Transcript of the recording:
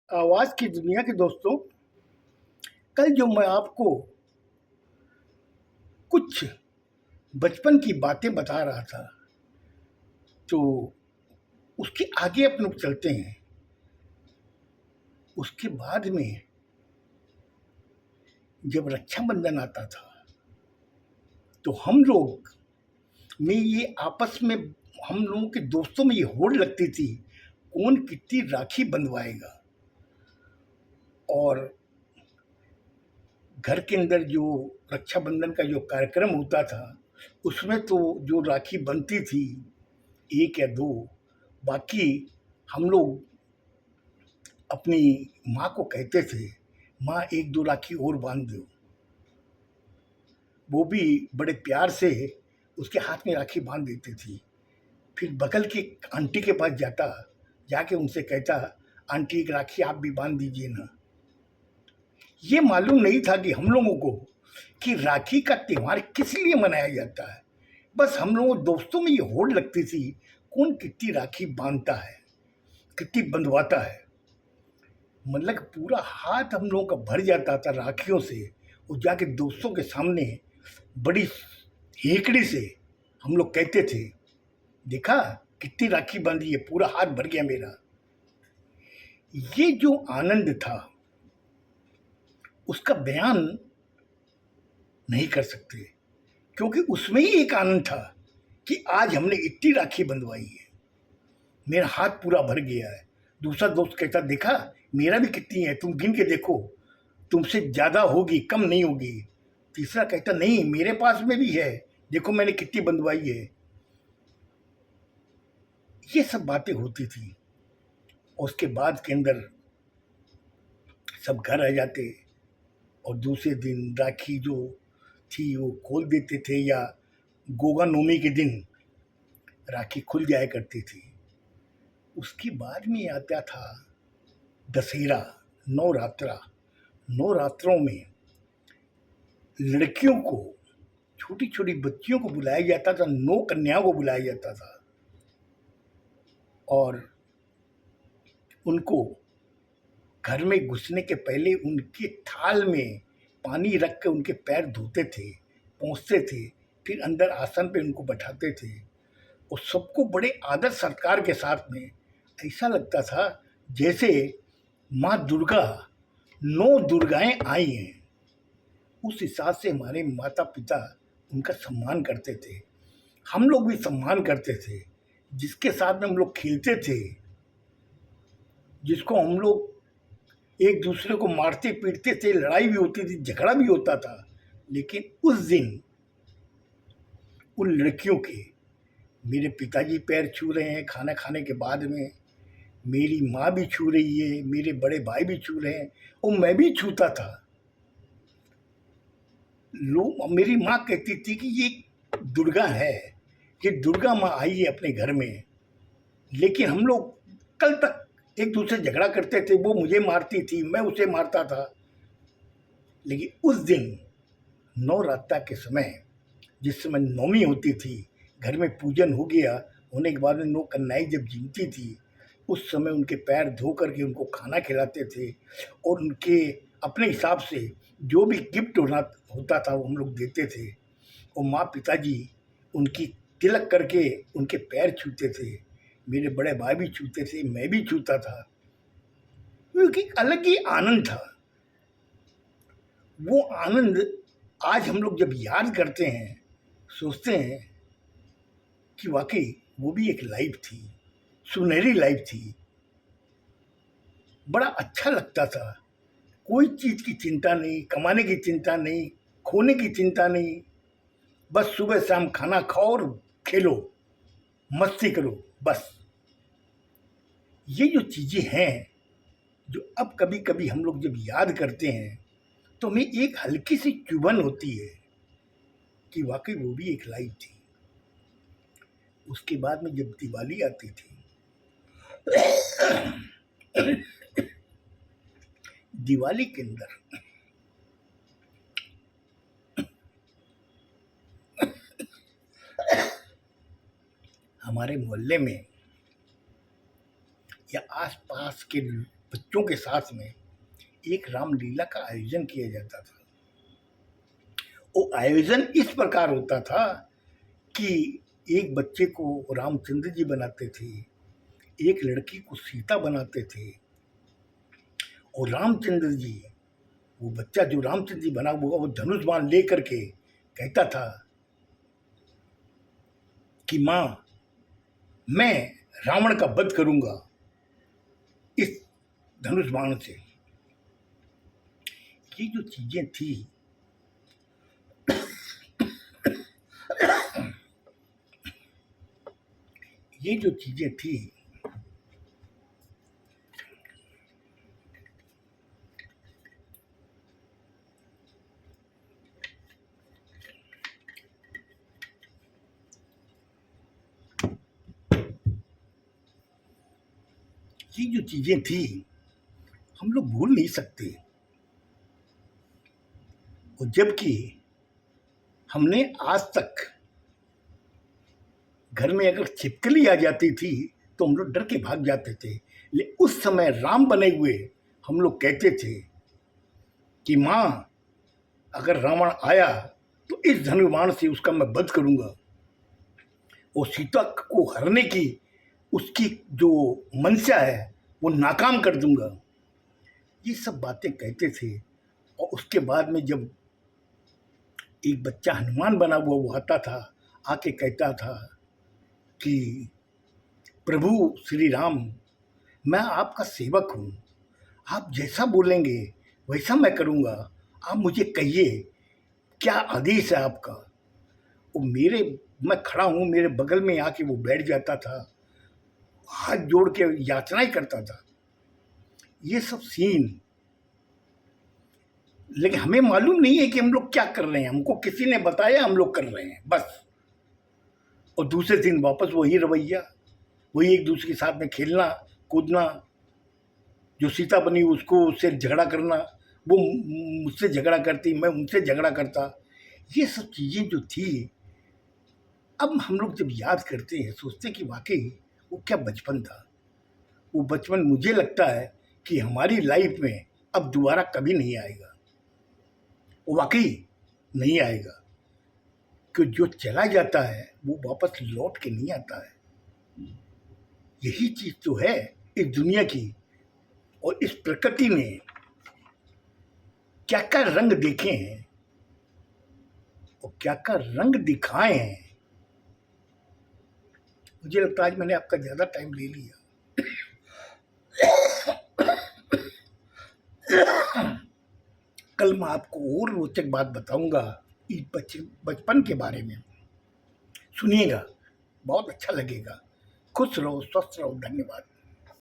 आवाज़ की दुनिया के दोस्तों, कल जो मैं आपको कुछ बचपन की बातें बता रहा था, तो उसके आगे अपन लोग चलते हैं। उसके बाद में जब रक्षाबंधन आता था, तो हम लोग में ये आपस में हम लोगों के दोस्तों में ये होड़ लगती थी, कौन कितनी राखी बंधवाएगा। और घर के अंदर जो रक्षाबंधन का जो कार्यक्रम होता था, उसमें तो जो राखी बनती थी 1 या 2, बाकी हम लोग अपनी माँ को कहते थे, माँ 1-2 राखी और बांध दो। वो भी बड़े प्यार से उसके हाथ में राखी बांध देती थी। फिर बगल की आंटी के पास जाता, जाके उनसे कहता, आंटी एक राखी आप भी बांध दीजिए ना। ये मालूम नहीं था कि हम लोगों को कि राखी का त्यौहार किस लिए मनाया जाता है। बस हम लोगों दोस्तों में ये होड़ लगती थी, कौन कितनी राखी बांधता है, कितनी बंधवाता है। मतलब पूरा हाथ हम लोगों का भर जाता था राखियों से। और जाके दोस्तों के सामने बड़ी हेकड़ी से हम लोग कहते थे, देखा कितनी राखी बांधी है, पूरा हाथ भर गया मेरा। ये जो आनंद था उसका बयान नहीं कर सकते, क्योंकि उसमें ही एक आनंद था कि आज हमने इतनी राखी बंधवाई है, मेरा हाथ पूरा भर गया है। दूसरा दोस्त कहता, देखा मेरा भी कितनी है, तुम गिन के देखो, तुमसे ज़्यादा होगी, कम नहीं होगी। तीसरा कहता, नहीं मेरे पास में भी है, देखो मैंने कितनी बंधवाई है। ये सब बातें होती थी। उसके बाद के अंदर सब घर आ जाते और दूसरे दिन राखी जो थी वो खोल देते थे, या गोगा नवमी के दिन राखी खुल जाया करती थी। उसके बाद में आता था दशहरा, नवरात्रा। नवरात्रों में लड़कियों को, छोटी छोटी बच्चियों को बुलाया जाता था, 9 कन्याओं को बुलाया जाता था और उनको घर में घुसने के पहले उनके थाल में पानी रख के उनके पैर धोते थे, पोंछते थे, फिर अंदर आसन पे उनको बैठाते थे और सबको बड़े आदर सत्कार के साथ में ऐसा लगता था जैसे माँ दुर्गा 9 दुर्गाएं आई हैं। उस हिसाब से हमारे माता पिता उनका सम्मान करते थे, हम लोग भी सम्मान करते थे। जिसके साथ में हम लोग खेलते थे, जिसको हम लोग एक दूसरे को मारते पीटते थे, लड़ाई भी होती थी, झगड़ा भी होता था, लेकिन उस दिन उन लड़कियों के मेरे पिताजी पैर छू रहे हैं खाना खाने के बाद में, मेरी माँ भी छू रही है, मेरे बड़े भाई भी छू रहे हैं और मैं भी छूता था। लोग, मेरी माँ कहती थी कि ये दुर्गा है, ये दुर्गा माँ आई है अपने घर में। लेकिन हम लोग कल तक एक दूसरे झगड़ा करते थे, वो मुझे मारती थी, मैं उसे मारता था। लेकिन उस दिन नवरात्रा के समय, जिस समय नवमी होती थी, घर में पूजन हो गया, होने के बाद में 9 कन्याएं जब जीती थी, उस समय उनके पैर धो करके उनको खाना खिलाते थे और उनके अपने हिसाब से जो भी गिफ्ट होता था वो हम लोग देते थे। और माँ पिताजी उनकी तिलक करके उनके पैर छूते थे, मेरे बड़े भाई भी छूते थे, मैं भी छूता था। क्योंकि अलग ही आनंद था। वो आनंद आज हम लोग जब याद करते हैं, सोचते हैं कि वाकई वो भी एक लाइफ थी, सुनहरी लाइफ थी। बड़ा अच्छा लगता था, कोई चीज़ की चिंता नहीं, कमाने की चिंता नहीं, खोने की चिंता नहीं, बस सुबह शाम खाना खाओ और खेलो, मस्ती करो, बस। ये जो चीज़ें हैं, जो अब कभी कभी हम लोग जब याद करते हैं तो हमें एक हल्की सी चुभन होती है कि वाकई वो भी एक लाइफ थी। उसके बाद में जब दिवाली आती थी, दिवाली के अंदर हमारे मोहल्ले में या आसपास के बच्चों के साथ में एक रामलीला का आयोजन किया जाता था। वो आयोजन इस प्रकार होता था कि एक बच्चे को रामचंद्र जी बनाते थे, एक लड़की को सीता बनाते थे, और रामचंद्र जी, वो बच्चा जो रामचंद्र जी बना हुआ वो धनुष बाण ले करके कहता था कि माँ, मैं रावण का वध करूंगा इस धनुष बाण से। ये जो चीजें थी, ये जो चीजें थी, ये जो चीजें थी हम लोग भूल नहीं सकते। और जबकि हमने आज तक घर में अगर छिपकली आ जाती थी तो हम लोग डर के भाग जाते थे, लेकिन उस समय राम बने हुए हम लोग कहते थे कि माँ, अगर रावण आया तो इस धनुर्बाण से उसका मैं वध करूंगा और सीता को हरने की उसकी जो मंशा है वो नाकाम कर दूंगा। ये सब बातें कहते थे। और उसके बाद में जब एक बच्चा हनुमान बना हुआ वो आता था, आके कहता था कि प्रभु श्री राम, मैं आपका सेवक हूँ, आप जैसा बोलेंगे वैसा मैं करूँगा, आप मुझे कहिए क्या आदेश है आपका। वो मैं खड़ा हूँ, मेरे बगल में आके वो बैठ जाता था, हाथ जोड़ के याचनाएं करता था। ये सब सीन, लेकिन हमें मालूम नहीं है कि हम लोग क्या कर रहे हैं, हमको किसी ने बताया, हम लोग कर रहे हैं बस। और दूसरे दिन वापस वही रवैया, वही एक दूसरे के साथ में खेलना कूदना, जो सीता बनी उसको उससे झगड़ा करना, वो मुझसे झगड़ा करती, मैं उनसे झगड़ा करता। ये सब चीज़ें जो थी, अब हम लोग जब याद करते हैं सोचते कि वाकई वो क्या बचपन था। वो बचपन मुझे लगता है कि हमारी लाइफ में अब दोबारा कभी नहीं आएगा, वो वाकई नहीं आएगा। कि जो चला जाता है वो वापस लौट के नहीं आता है। यही चीज़ तो है इस दुनिया की। और इस प्रकृति ने क्या क्या रंग देखे हैं और क्या क्या रंग दिखाए हैं। मुझे लगता है आज मैंने आपका ज़्यादा टाइम ले लिया। कल मैं आपको और रोचक बात बताऊंगा इस बचपन के बारे में। सुनिएगा, बहुत अच्छा लगेगा। खुश रहो, स्वस्थ रहो। धन्यवाद।